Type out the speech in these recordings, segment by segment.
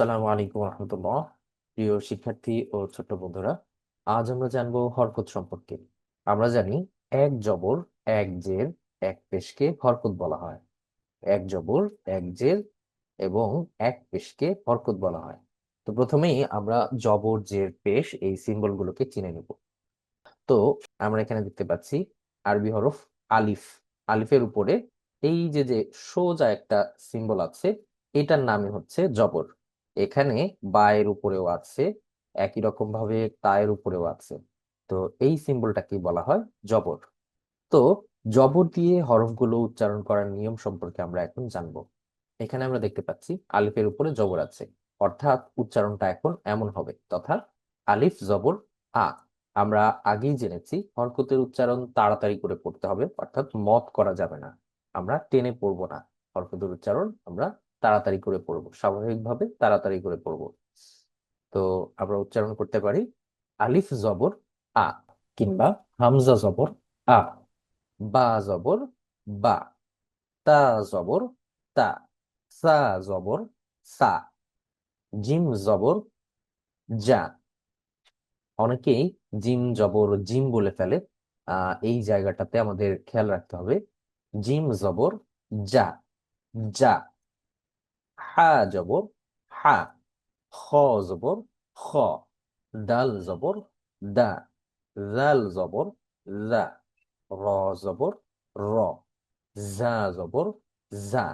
আসসালামু আলাইকুম রহমতুল্লাহ। প্রিয় শিক্ষার্থী ও ছোট্ট বন্ধুরা, আজ আমরা জানবো হরকত সম্পর্কে। আমরা জানি এক জবর, এক জের, এক পেশকে হরকত বলা হয়। এক জবর, এক জের এবং এক পেশকে হরকত বলা হয়। তো প্রথমেই আমরা জবর, জের, পেশ এই সিম্বল গুলোকে চিনে নিব। তো আমরা এখানে দেখতে পাচ্ছি আরবি হরফ আলিফ। আলিফের উপরে এই যে যে সোজা একটা সিম্বল আছে, এটার নামই হচ্ছে জবর। এখানে বায়ের উপরেও আছে, একই রকম ভাবে তায়ের উপরেও আছে। তো এই সিম্বলটাকে বলা হয় জবর। তো জবর দিয়ে হরফগুলো উচ্চারণ করার নিয়ম সম্পর্কে আমরা এখন জানবো। এখানে আমরা দেখতে পাচ্ছি আলিফের উপরে জবর আছে, অর্থাৎ উচ্চারণটা এখন এমন হবে, তথা আলিফ জবর আ। আমরা আগেই জেনেছি হরকতের উচ্চারণ তাড়াতাড়ি করে পড়তে হবে, অর্থাৎ মত করা যাবে না। আমরা টেনে পড়বো না, হরকতের উচ্চারণ আমরা তাড়াতাড়ি করে পড়বো, স্বাভাবিকভাবে তাড়াতাড়ি করে পড়বো। তো আমরা উচ্চারণ করতে পারি আলিফ জবর আ, কিংবা হামজা জবর আ, বা জবর বা, তা জবর তা, সা জবর সা, জিম জবর যা। অনেকেই জিম জবর জিম বলে ফেলে, এই জায়গাটাতে আমাদের খেয়াল রাখতে হবে। জিম জবর যা, যা। হা জবর হা, খ জবর খ, দাল জবর দা, জাল জবর জা, র জবর র, জা জবর জা,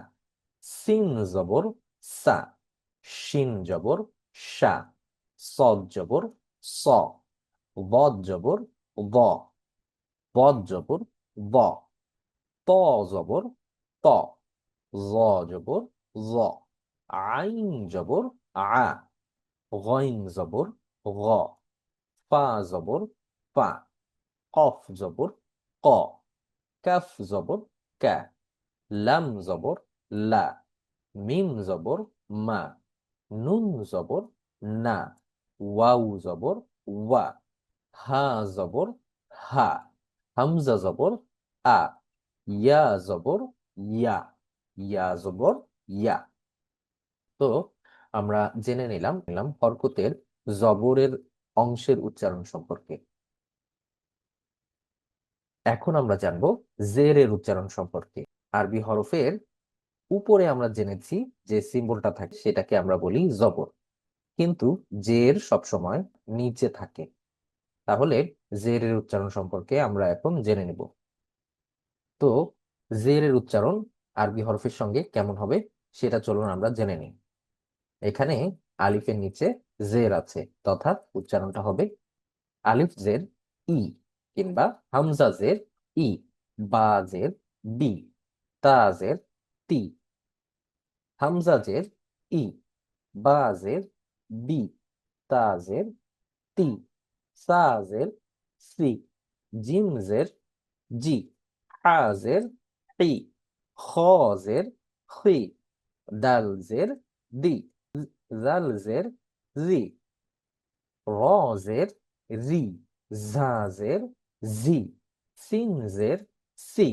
সিন জবর সা, শিন জবর শা, সদ জবর স, বদ জবর ব, বদ জবর ব, ত জবর ত, জ জবর জ, আইন জবর আ, গইন জবর গ, ফা জবর ফা, কফ জবর ক, কাফ জবর কা, লাম জবর লা, মিম জবর মা, নুন জবর না, ওয়াউ জবর ওয়া, হা জবর হা, হামজা জবর আ, ইয়া জবর ইয়া, ইয়া জবর ইয়া। তো আমরা জেনে নিলাম নিলাম হরকতের জবরের অংশের উচ্চারণ সম্পর্কে। এখন আমরা জানবো জেরের উচ্চারণ সম্পর্কে। আরবি হরফের উপরে আমরা জেনেছি যে সিম্বলটা থাকে সেটাকে আমরা বলি জবর, কিন্তু জের সবসময় নিচে থাকে। তাহলে জেরের উচ্চারণ সম্পর্কে আমরা এখন জেনে নেব। তো জেরের উচ্চারণ আরবি হরফের সঙ্গে কেমন হবে সেটা চলুন আমরা জেনে নিই। এখানে আলিফের নিচে জের আছে, তথা উচ্চারণটা হবে আলিফ জের ই, কিংবা হামজা জের ই, বা জের বি, তা জের তি, হামজা জের ই, বা জের বি, তা জের তি, সা জের সি, জিম জের জি, হা জের হি, খ জের হি, দাল জের দি, জাল জের জি, র জের রি, জা জের জি, সিন জের সি,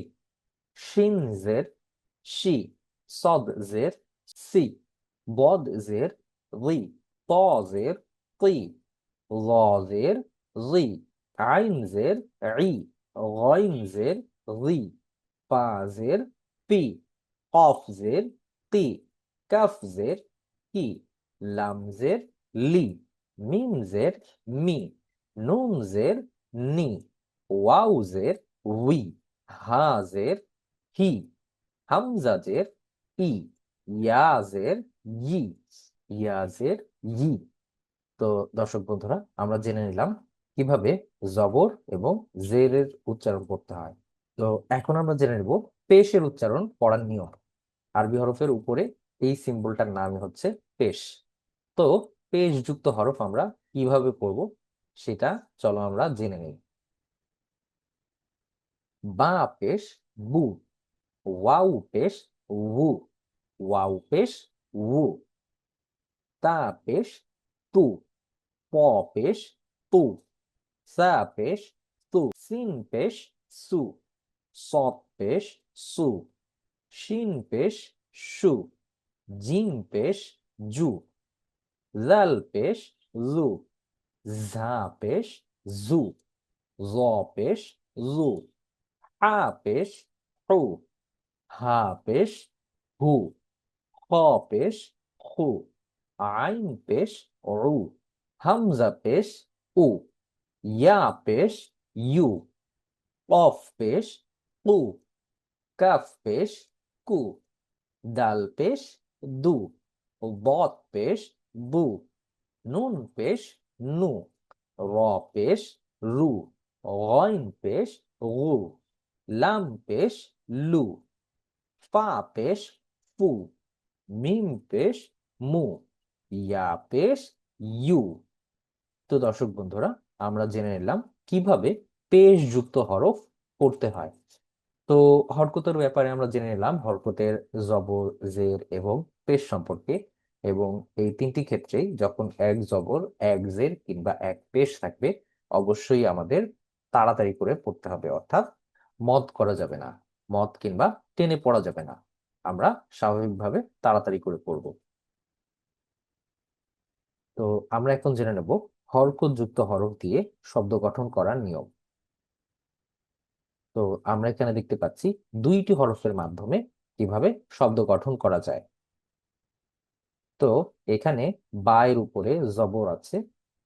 শিন জের শি, সদ জের সি, বদ জের রি, ত জের তি, ল জের রি, আইন জের ই, গইন জের রি, ফা জের পি, কফ জের কি, কাফ জের কি, লাম জের লি, মিম জের মি, নুন জের নি, ওয়াউ জের উই, হা জের হি, হামজা জের ই, ইয়া জের ই, ইয়া জের ই। তো দর্শক বন্ধুরা, আমরা জেনে নিলাম কিভাবে জবর এবং জেরের উচ্চারণ করতে হয়। তো এখন আমরা জেনে নেব পেশের উচ্চারণ পড়ার নিয়ম। আরবি হরফের উপরে এই সিম্বলটার নামই হচ্ছে পেশ। তো পেশ যুক্ত হরফ আমরা কিভাবে পড়ব সেটা চলো আমরা জেনে নিই। বা পেশ বু, ওয়াউ পেশ উ, ওয়াউ পেশ উ, তা পেশ তু, প পেশ তু, সা পেশ তু, সিন পেশ সু, সদ পেশ সু, শিন পেশ সু, জিম পেশ জু, জাল পেশ জু, ঝা পেশ জু, জ পেশ জু, হা পেশ হু, হা পেশ হু, খ পেশ খু, আইন পেশ রু, হামজা পেশ উ, ইয়া পেশ ইউ, কফ পেশ কু, কাফ পেশ কু, দাল পেশ দু, বত পেশ বু, নুন পেশ নু, র পেশ রু, গইন পেশ গু, লাম পেশ লু, ফা পেশ ফু, মিম পেশ মু, ইয়া পেশ ইউ। তো দর্শক বন্ধুরা, আমরা জেনে নিলাম কিভাবে পেশ যুক্ত হরফ পড়তে হয়। তো হরকতের ব্যাপারে আমরা জেনে নিলাম হরকতের জবর, জের এবং পেশ সম্পর্কে। এবং এই তিনটি ক্ষেত্রেই যখন এক জবর, এক জের কিংবা এক পেশ থাকবে, অবশ্যই আমাদের তাড়াতাড়ি করে পড়তে হবে, অর্থাৎ মদ করা যাবে না, মদ কিংবা টেনে পড়া যাবে না। আমরা স্বাভাবিকভাবে তাড়াতাড়ি করে পড়ব। তো আমরা এখন জেনে নেব হরকত যুক্ত হরফ দিয়ে শব্দ গঠন করার নিয়ম। তো আমরা এখানে দেখতে পাচ্ছি দুইটি হরফের মাধ্যমে কিভাবে শব্দ গঠন করা যায়। তো এখানে বা এর উপরে জবর আছে,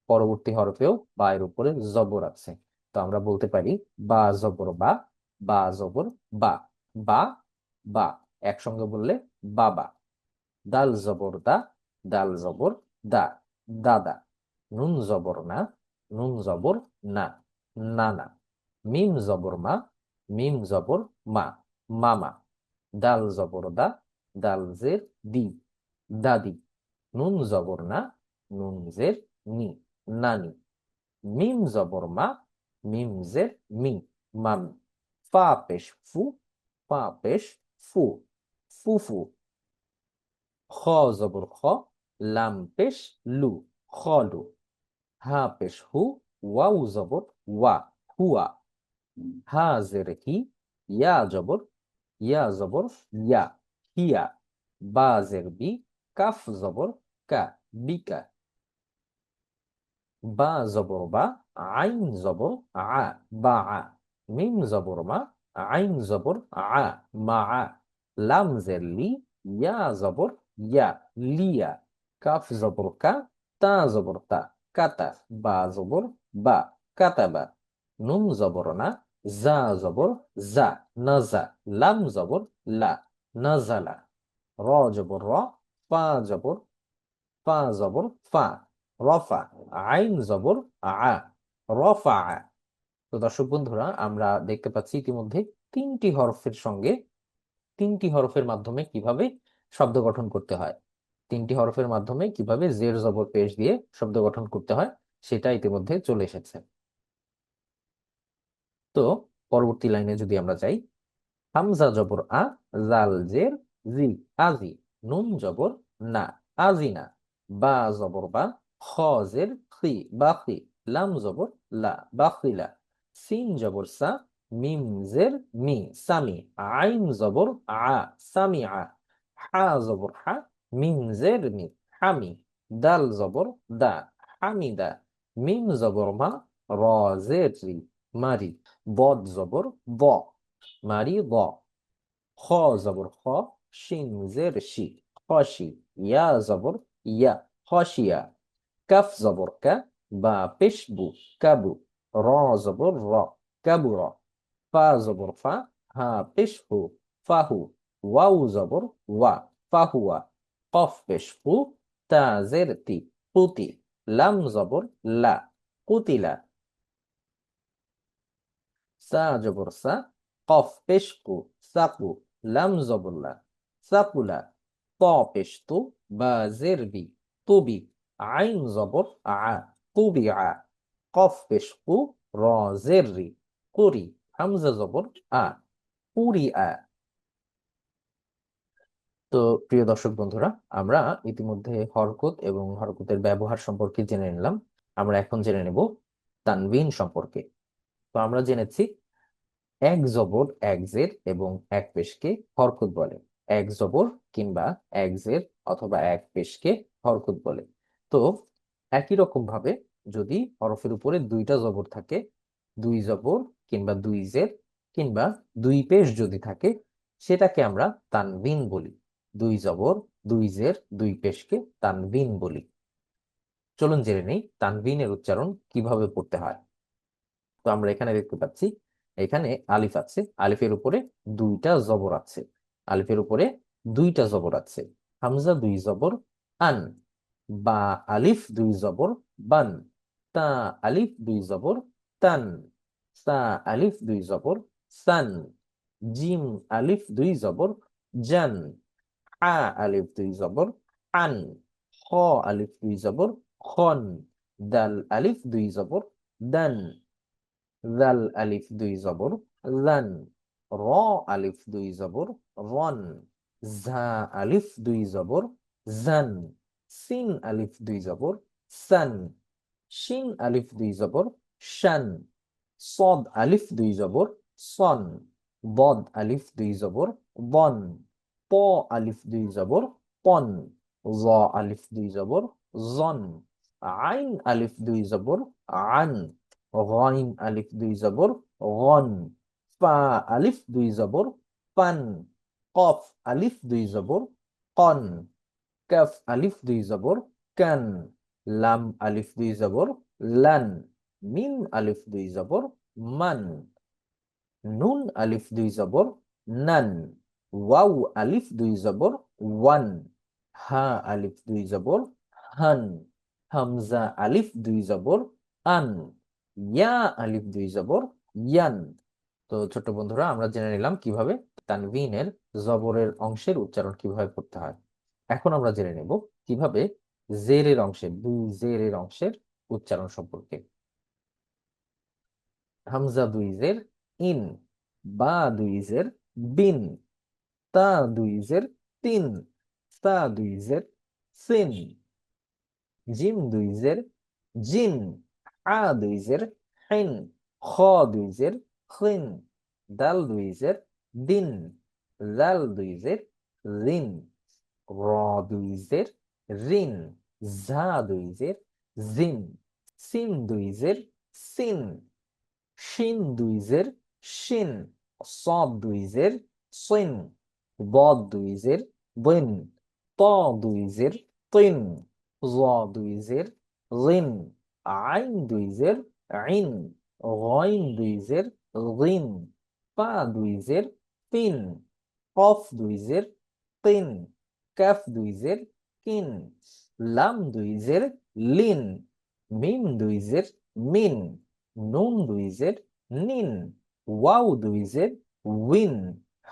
পরবর্তী হরফেও বা এর উপরে জবর আছে। তো আমরা বলতে পারি বা জবর বা, বা জবর বা, বা বা, একসঙ্গে বললে বাবা। দাল জবর দা, দাল জবর দা, দাদা। নুন জবর না, নুন জবর না, নানা। মিম জবর মা, মিম জবর মা, মামা। দাল জবর দা, দাল জের দি, দাদি। নুন জবর না, নুন জের নি, নানি। মিম জবর মা, মিম জের মি, মামি। ফা পেশ ফু, ফা পেশ ফু, ফুফু। খ জবর খ, লাম পেশ লু, খলু। হা পেশ হু, ওয়াও জবর ওয়া, হুয়া। হা জের হি, ইয়া জবর, ইয়া জবর ইয়া, হিয়া। বা জের বি, কাফ জবর কা, বিকা। বা জবর বা, আইন জবর আ, বা আ। মিম জবর মা, আইন জবর আ, মা আ। লাম জের লি, ইয়া জবর ইয়া, লিয়া। কাফ জবর কা, তা জবর তা, কাতা। বা জবর বা, কাতাবা। নুন জবর না, জা জবর জা, নাজা। লাম জবর লা, নাজালা। র জবর র, ফা জবর, ফা জবর ফা, রফা। আইন জবর আ, রফা। তো দর্শক বন্ধুরা, আমরা দেখতে পাচ্ছি ইতিমধ্যে তিনটি হরফের সঙ্গে, তিনটি হরফের মাধ্যমে কিভাবে শব্দ গঠন করতে হয়, তিনটি হরফের মাধ্যমে কিভাবে জের জবর পেশ দিয়ে শব্দ গঠন করতে হয়, সেটা ইতিমধ্যে চলে এসেছে। তো পরবর্তী লাইনে যদি আমরা যাই, হামজা জবর আ, জাল জের জি, আজি। নুন জবর না, আজিনা। বা জবর বা, খ জের খি, বাখি। লাম জবর লা, বাখিলা। সিন জবর সা, মিম জের মি, সামি। আইন জবর আ, সামিআ। হা জবর হা, মিম জের মি, হামি। দাল জবর দা, হামিদা। মিম জবর মা, র জের রি, মারি। বদ জবর ব, মারি ব। খ জবর খ, শিন জের শি, খসি। ইয়া জবর ইয়া, খসিয়া। কাফ জবর কা, বা পেশবু, কাবু। র জবর র, কাবুর। ফা জবর ফা, হা পেশহু, ফাহু। ওয়াও জবর ওয়া, ফাহুয়া। কফ পেশফু, তা জের তি, পুতি। লাম জবর লা, কুতিলা। সা জবর সা, কফ পেশকু, সাকু। লাম জবরলা, সাকুলা। ত পেশতু, বা জেরবি, তুবি। আইন জবর আ, তুবিআ। কফ পেশকু, র জেররি, কুরি। হামজা জবর আ, কুরিআ। তো প্রিয় দর্শক বন্ধুরা, আমরা ইতিমধ্যে হরকত এবং হরকতের ব্যবহার সম্পর্কে জেনে নিলাম। আমরা এখন জেনে নেব তানবিন সম্পর্কে। তো আমরা জেনেছি এক জবর, এক জের এবং এক পেশকে হরকত বলে। এক জবর কিংবা এক জের অথবা এক পেশকে হরকত বলে। তো একই রকম ভাবে যদি হরফের উপরে দুইটা জবর থাকে, দুই জবর কিংবা দুই জের কিংবা দুই পেশ যদি থাকে, সেটাকে আমরা তানবিন বলি। দুই জবর, দুই জের, দুই পেশকে তানবিন বলি। চলুন জেনে নেই তানবিনের উচ্চারণ কিভাবে করতে হয়। তো আমরা এখানে দেখতে পাচ্ছি, এখানে আলিফ আছে, আলিফের উপরে দুইটা জবর আছে, আলিফের উপরে দুইটা জবর আছে। হামজা দুই জবর আন, বা আলিফ দুই জবর বান, তা আলিফ দুই জবর তান, সা আলিফ দুই জবর সান, জিম আলিফ দুই জবর জান, আ আলিফ দুই জবর আন, খ আলিফ দুই জবর খন, দাল আলিফ দুই জবর দান, জাল আলিফ দুই জবর জান, র আলিফ দুই জবর রন, ঝা আলিফ দুই জবর জান, সিন আলিফ দুই জবর সান, শিন আলিফ দুই জবর শান, সদ আলিফ দুই জবর সন, বদ আলিফ দুই জবর বন, প আলিফ দুই জবর পন, জ আলিফ দুই জবর জন, আইন আলিফ দুই জবর আন, গইন আলিফ দুই জবর গন, ফা আলিফ দুই জবর পান, কফ আলিফ দুই জবর কন, কাফ আলিফ দুই জবর কান, লাম আলিফ দুই জবর লান, মিম আলিফ দুই জবর মান, নুন আলিফ দুই জবর নান, ওয়াও আলিফ দুই জবর ওয়ান, হা আলিফ দুই জবর হান, হামজা আলিফ দুই জবর আন, ইয়া আলিফ দুই জবর ইয়ান। তো ছোট বন্ধুরা, আমরা জেনে নিলাম কিভাবে তানভিনের জবরের অংশের উচ্চারণ কিভাবে করতে হয়। এখন আমরা জেনে নেব কিভাবে জেরের অংশের, দুই জেরের অংশের উচ্চারণ সম্পর্কে। হামজা দুই জের ইন, বা দুই জের বিন, তা দুই জের তিন, সা দুই জের সিন, জিম দুই জের জিন, আ দুই জের হিন, খ দুই জের খিন, দাল দুই জের দিন, জাল দুই জের রিন, র দুই জের রিন, ঝা দুই জের জিন, সিন দুই জের সিন, শিন দুই জের শিন, সদ দুই জের সিন, বদ দুই জের বিন, ত দুই জের তিন, জ দুই জের রিন, আইন দুই জের আইন, গইন দুই জের রিন, পা দুই জের তিন, কফ দুই জের তিন, কাফ দুই জের কিন, লাম দুই জের লিন, মিম দুই জের মিন, নুন দুই জের নিন, ওয়াও দুই জের উইন,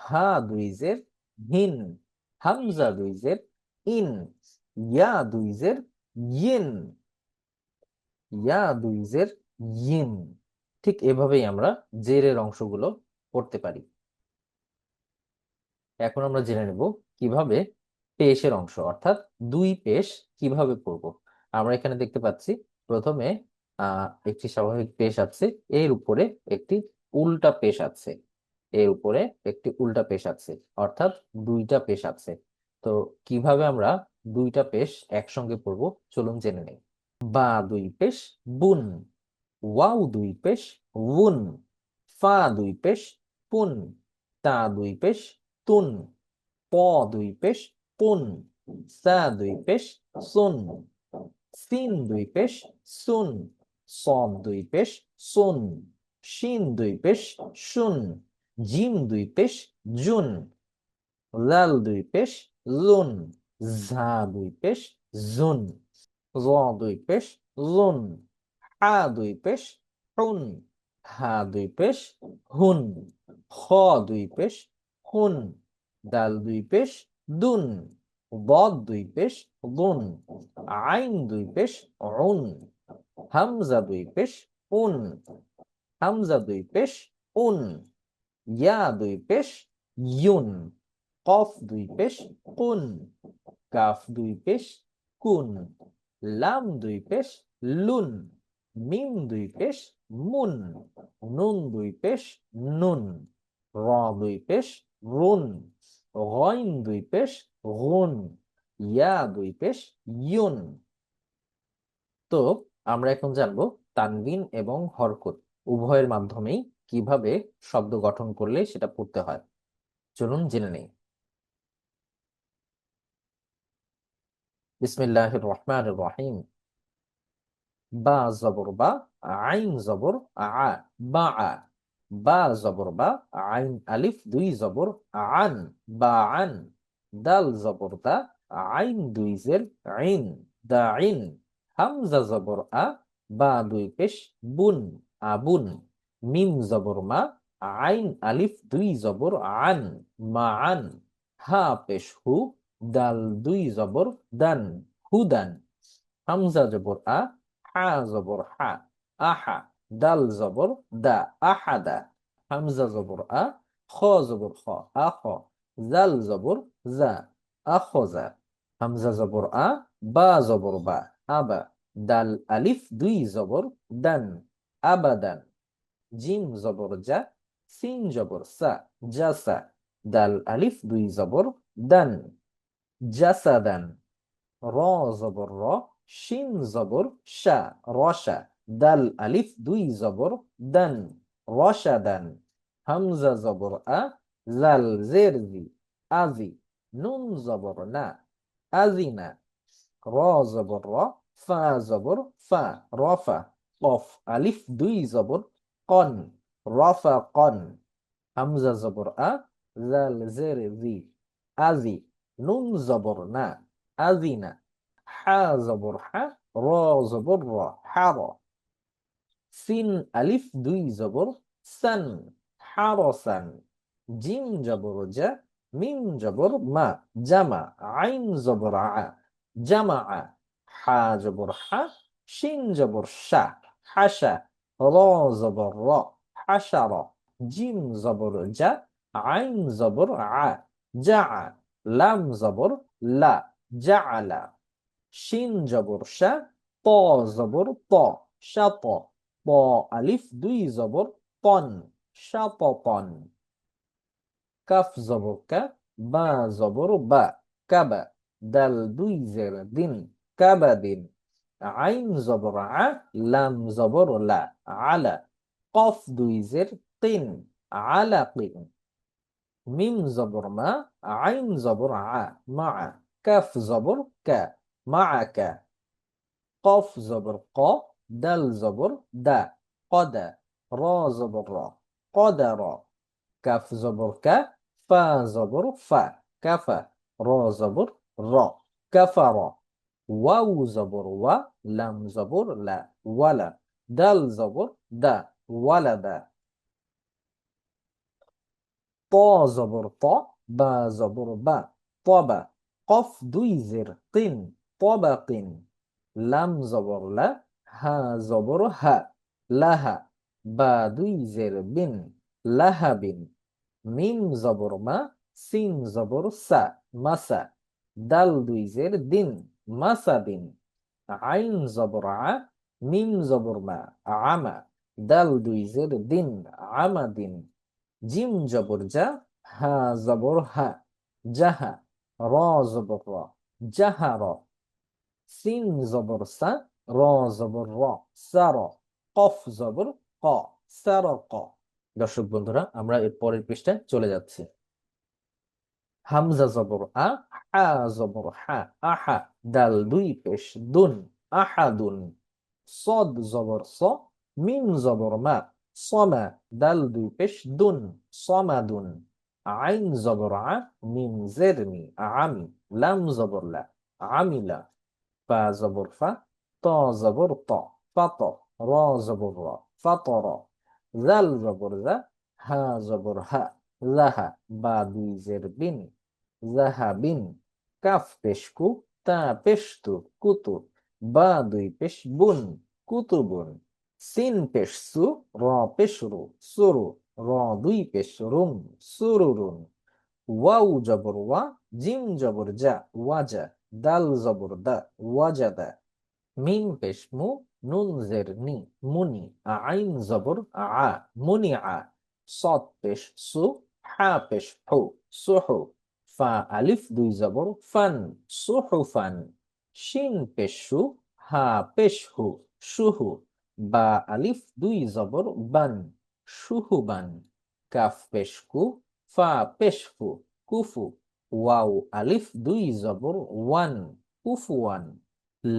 হা দুই জের হিন, হামজা দুই জের ইন, ইয়া দুই জের ইন, ইয়া দুই জের ইন। ঠিক এভাবেই আমরা জেরের অংশগুলো পড়তে পারি। এখন আমরা জেনে নেব কিভাবে পেশের অংশ অর্থাৎ দুই পেশ কিভাবে পড়ব। আমরা এখানে দেখতে পাচ্ছি প্রথমে একটি স্বাভাবিক পেশ আছে, এর উপরে একটি উল্টা পেশ আছে, এর উপরে একটি উল্টা পেশ আছে, অর্থাৎ দুইটা পেশ আছে। তো কিভাবে আমরা দুইটা পেশ একসঙ্গে পড়ব, চলুন জেনে নেই। বা দুই পেশ বুন, ওয়াও দুই পেশ উন, ফা দুই পেশ পুন, তা দুই পেশ তুন, প দুই পেশ পুন, সা দুই পেশ সুন, সিন দুই পেশ সুন, সদ দুই পেশ সুন, শিন দুই পেশ শুন, জিম দুই পেশ জুন, লাল দুই পেশ লুন, ঝা দুই পেশ জুন, জ দুই পেশ লুন, আ দুই পেশ হুন, হা দুই পেশ হুন, খ দুই পেশ হুন, দাল দুই পেশ দুন, বদ দুই পেশ দুন, আইন দুই পেশ উন, হামজা দুই পেশ উন, হামজা দুই পেশ উন, ইয়া দুই পেশ ইউন, কফ দুই পেশ কুন, কাফ দুই পেশ কুন, লাম দুই পেশ লুন, মিম দুই পেশ মুন, নুন দুই পেশ নুন, র দুই পেশ রুন, গইন দুই পেশ গুন, ইয়া দুই পেশ ইউন। তো আমরা এখন জানবো তানবিন এবং হরকত উভয়ের মাধ্যমেই কিভাবে শব্দ গঠন করলে সেটা পড়তে হয়। চলুন জেনে নেই। বিসমিল্লাহির রহমানির রহিম। বা জবর বা, আইন জবর আ, বা আ। বা জবর বা, আইন আলিফ দুই জবর আন, বা আন। দাল জবর দা, আইন দুই জের আইন, দা আইন। হামজা জবর আ, বা দুই পেশ বুন, আবুন। মিম জবর মা, আইন আলিফ দুই জবর আন, মা আন। হা পেশ হু, দাল দুই জবর দান, হুদান। হামজা জবর আ, হা জবর হা, আহা। দাল জবর দা, আহাদা। হামজা জবর আ, খ জবর খ, আখ। জাল জবর জা, আখজা। হামজা জবর আ, বা জবর বা, আবা। দাল আলিফ দুই জবর দান, আবাদান। জিম জবর জা, সিন জবর সা, জাসা। দাল আলিফ দুই জবর দান, জাসাদান। র জবর র, শিন জবর শা, রসা। দাল আলিফ দুই জবর দান, রসাদান। হামজা জবর আ, জাল জের জি, আজি। নুন জবর না, আজিনা। র জবর র, ফা জবর ফা, রফা। কফ আলিফ দুই জবর কন, রফা কন। হামজা জবর আ, জাল জের জি, আজি। নুন জবর না, আজিনা। হা জবর হা, র জবর র, হার। সিন আলিফ দুই জবর সান, হারসান। জিম জবর জা, মিম জবর মা, জামা। আইন জবর আ, জামা। হা জবর হা, শিন জবর শা, হাসা। র জবর র, হাসার। জিম জবর জা, আইন জবর আ, জা। লাম জবর লা, জাআলা। শিন জবর শা, ত জবর ত, শাত। প আলিফ দুই জবর পন, শাতপন। কাফ জবর কা, বা জবর বা, কাবা। দাল দুই জের দিন, কাবাদিন। আইন জবর আ, লাম জবর লা, আলা। কফ দুই জের তিন, আলাকিন। মিম জবর মা, আইন জবর আ, মা। কাফ জবর কা, মাআকা। কফ জবর ক, দাল জবর দা, কদা। র জবর র, কদার। কাফ জবর কা, ফা জবর ফা, কাফা। র জবর র, কাফার। ওয়াউ জবর ওয়া, লাম জবর লা, ওয়ালা। দাল জবর দা, ওয়ালাদা। ত জবর ত, বা জবর বা, তবা। কফ দুই জের তিন, তবা তিন। লাম জবর লা, হা জবর হা, লাহা। বা দুই জের বিন, লাহা বিন। মিম জবর মা, সিন জবর সা, মাসা। দাল দুই জের দিন, মাসা দিন। আইন জবর আ, মিম জবর মা, আমা। দাল দুই জের দিন, আমা দিন। জিম জবর জা, হা জবর হা, জাহা। র জবর র, জাহার। সিন জবর সা, র জবর র, সার। কফ জবর ক, সার ক। দর্শক বন্ধুরা, আমরা এর পরের পৃষ্ঠায় চলে যাচ্ছি। হামজা জবর আ, হা জবর হা, আহা। দাল দুই পেশ দুন, আহাদুন। সদ জবর স, মিম জবর মা, সমা। দাল দুই পেশ দুন, সমাদুন। আইন জবর আ, মিম জের মি, আমি। লাম জবর লা, আমিলা। ফা জবর ফা, ত জবর ত, ফাত। র জবর র, ফাতর। জাল জবর জা, হা জবর হা, জাহা। বা দুই জের বিন, জাহাবিন। কাফ পেশকু, তা পেশতু, কুতু। বা দুই পেশ বুন, কুতুবুন। সিন পেশসু, র পেশরু, সুরু। র দুই পেশ রুম, সুরুরুন। ওয়াউ জবর ওয়া, জিম জবর যা, ওয়াজা। দাল জবর দা, ওয়াজাদা। মিম পেশ মু, নুন জের নি, মুনি। আইন জবর আ, মুনি আ। সদ পেশ সু, হা পেশ হু, সুহু। ফা আলিফ দুই জবর ফান, সুহুফান। শিন পেশ সু, হা পেশ হু শুহু, বা আলিফ দুই জবর বান শুহুবান, কাফ পেশ কু ফা পেশ ফু কুফু, ওয়াও আলিফ দুই জবর ওয়ান কুফুয়ান,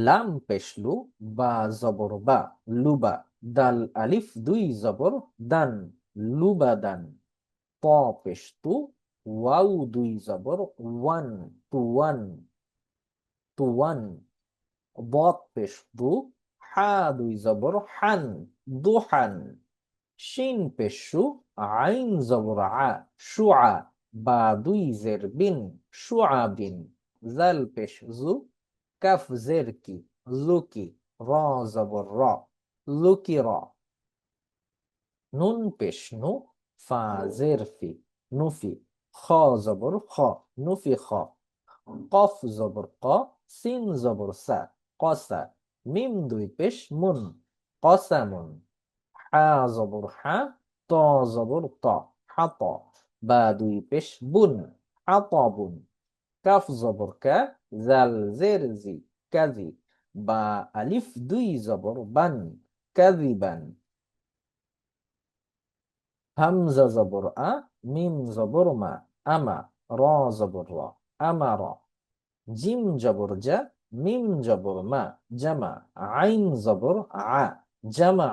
লাম পেশলু বা জবর বা লুবা, দাল আলিফ দুই জবর দান লুবাদান, ত পেশতু ওয়াও দুই জবর ওয়ান তুওয়ান তুওয়ান, বদ পেশদু হা দুই জবর হান দুহান, শিন পেশু আইন জবর আ শুআ, বা দুই জের বিন শুআবিন, জাল পেশজু কাফ জের কি লুকি, র জবর র লুকি র, নুন পেশ নু ফা জের ফি নুফি, খ জবর খ নুফি খ, কফ জবর ক সিন জবর সা কসা, মিম দুই পেশ মুন কসামুন, হা জবর হা ত জবর ত হাত, বা দুই পেশ বুন হাতাবুন, কাফ জবর কা জাল জের জি কাজি, বা আলিফ দুই জবর বান কাজিবান, হামজা জবর আ মিম জবর মা আমা, র জবর র আমার, জিম জবর জা মিম জবর মা জামা, আইন জবর আ জামা,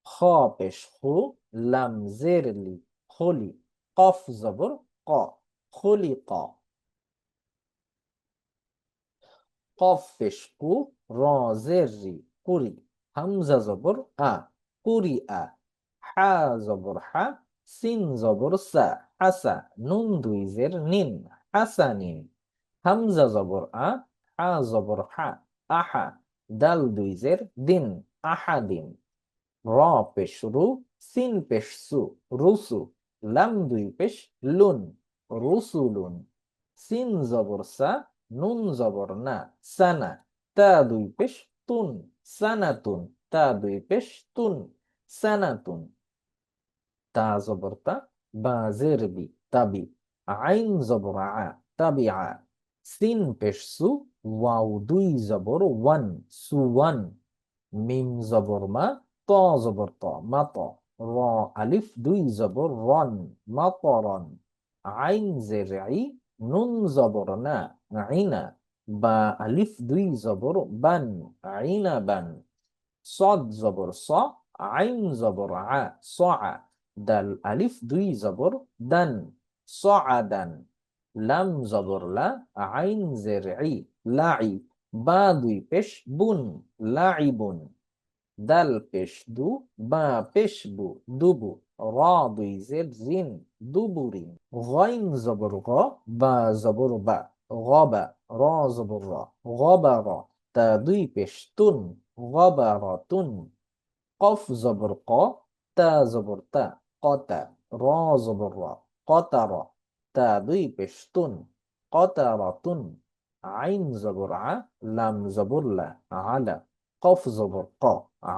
খ পেশ হু লাম জের লি খলি, কফ জবর ক খলি ক, কফ পেশ কু র জের রি কুরি, হামজা জবর আ কুরি আ, হা জবর হা সিন জবর সা হাসা, নুন দুই জের নিন হাসানিন, হামজা জবর আ হা জবর হা আহা, দাল দুই জের দিন আহাদিন, র পেশ রু সিন পেশ সু রুসু, লাম দুই পেশ লুন রুসুলুন, সিন জবর সা নুন জবর না সানা, তা দুই পেশ তুন সানাতুন, তা দুই পেশ তুন সানাতুন, তা জবর তা বা জের বি তাবি, আইন জবর আ তাবিআ, সিন পেশ সু ওয়াও দুই জবর ওয়ান সুওয়ান, মিম জবর মা ত জবর ত মাত, র আলিফ দুই জবর রন মাতরন, আইন জের আই নুন জবর না আইনা, বা আলিফ দুই জবর বান আইনা বান, صاد জবর স আইন জবর আ সআ, দাল আলিফ দুই জবর দান সআদান, লাম জবর লা আইন জের ই লাই, বা দুই পেশ বুন লাইবুন, দাল পেশ দু বা পেশ বু দুবু, র দুই জের জিন দুবুরিন, গইন জবর গ বা জবর বা গবা, র জবর র গবার, তা দুই পেশ তুন গবারতুন, কফ জবর ক তা জবর তা কতা, র জবর র কতার, তা দুই পেশ তুন কতারাতুন, আইন জবর আ লাম জবর লা আলা, কফ জবর ক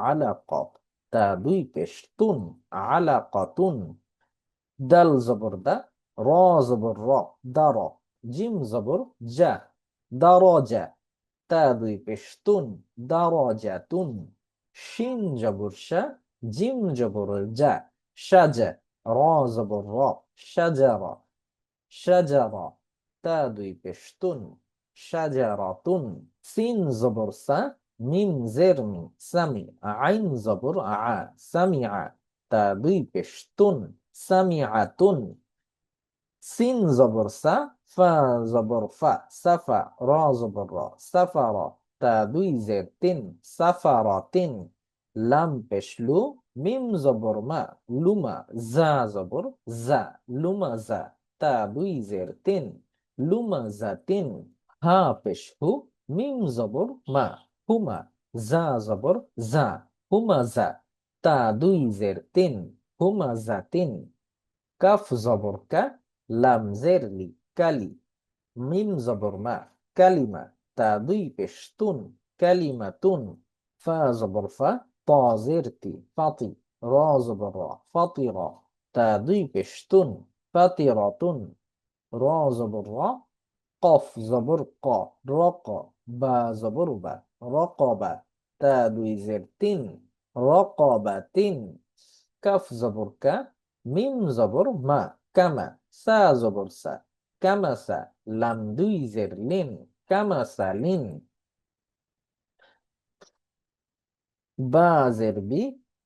আলা কফ, তা দুই পেশ তুন আলা কতুন, দাল জবর দা র জবর র দার, জিম জবর জা দারজা, তা দুই পেশ তুন দারজাতুন, শিন জবর শা জিম জবর জা সাজা, র জবর র সাজারা শাজারা, তা দুই পেশ তুন শাজারাতুন, সিন জবর সা মিম জের মি সামি, আইন জবর আ সামিআ, তা দুই পেশ তুন সামিআতুন, সিন জবর সা ফা জবর ফা সাফা, র জবর র সাফারা, তা দুই জের তিন সাফারাতিন, লাম পেশলু মিম জবর মা লুমা, জা জবর জা লুমা জা, তা দুই জের তিন লুমা জা তিন, হা পেশহু মিম জবর মা হুমা, জা জবর জা হুমা জা, তা দুই জের তিন হুমা জা তিন, কাফ জবর কা লাম জের লি কালি, মিম জবর মা কালিমা, তা দুই পেশ তুন কালিমাতুন, ফা জবর ফা ত জের তি ফাতি, র জবর র ফাতির, তা দুই পেশ তুন ফাতিরাতুন, র জবর র কফ জবর ক রক, বা জবর বা রকবা, তা দুই জের তিন, রকবা তিন। কাফ জবর কা, মিম জবর মা, কামা, সা জবর সা, কামাসা, লাম দুই জের লিন, কামাসা লিন। বা জের বি,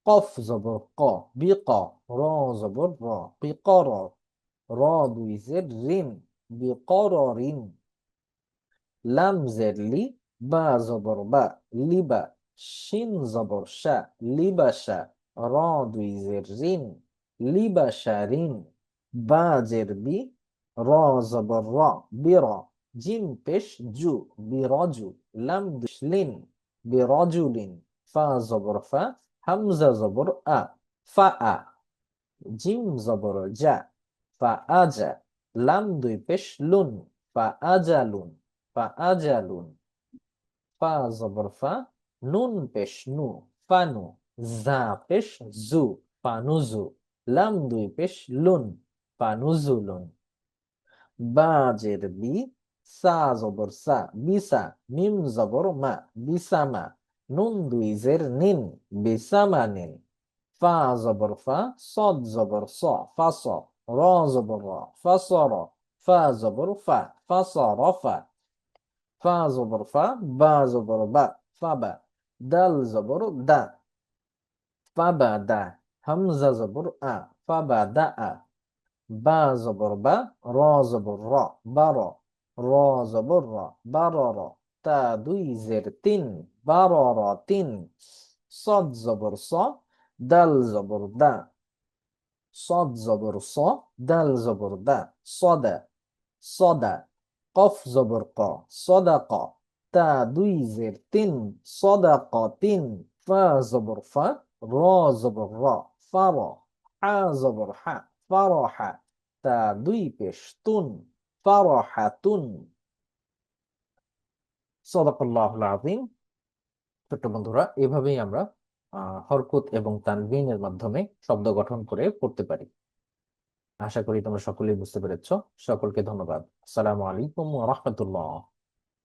কফ জবর ক, বি ক, র জবর র, বি কর, র দুই জের রিন, বি কর রিন। লাম জের লি, বা জবর বা, লিবা, শিন জবর শা, লিবাসা, র দুই জের রিন, লিবাসা রিন। বা জের বি, র জবর র, বির, জিম পেশ জু, বিরজু, লাম দুই লিন, বিরজুলিন। ফা জবর ফা, হামজা জবর আ, ফা আ। জিম জবর জা, ফা আজা, লাম দুই পেশ লুন, ফা আজালুন, ফা আজালুন। ফা জবর ফা, নুন পেশ নু, ফানু, জা পেশ জু, ফানুজু, লাম দুই পেশ লুন, ফানুজুলুন। বা জের বি, সা জবর সা, বিসা, মিম জবর মা, বিসামা, নুন দুই জের নিন, বিসামানিন। ফা জবর ফা, সদ জবর স, ফাস, র জবর র, ফাসর, ফা জবর ফা, ফাসর ফা। ফা জবর ফা, বা জবর বা, ফাবা, দাল জবর দা, ফাবা দা, হামজা জবর আ, ফাবা দা আ। বা জবর বা, র জবর র, বার, র জবর র, বার র, তা দুই জের তিন, বার র তিন। সদ জবর স, দাল জবর দা, সদ জবর স, দাল জবর দা, সদা, সদা। কফ জবর ক, সদা ক, তা দুই জের তিন, সদা ক তিন। ফা জবর ফা, র জবর র, ফার, হা জবর হা, ফার হা, তা দুই পেশ তুন, ফার হা তুন। সাদাকাল্লাহুল আযীম। ছোট্ট বন্ধুরা, এভাবেই আমরা হরকত এবং তানবিনের মাধ্যমে শব্দ গঠন করে পড়তে পারি। আশা করি তোমরা সকলেই বুঝতে পেরেছো। সকলকে ধন্যবাদ। আসসালামু আলাইকুম ওয়া রাহমাতুল্লাহ।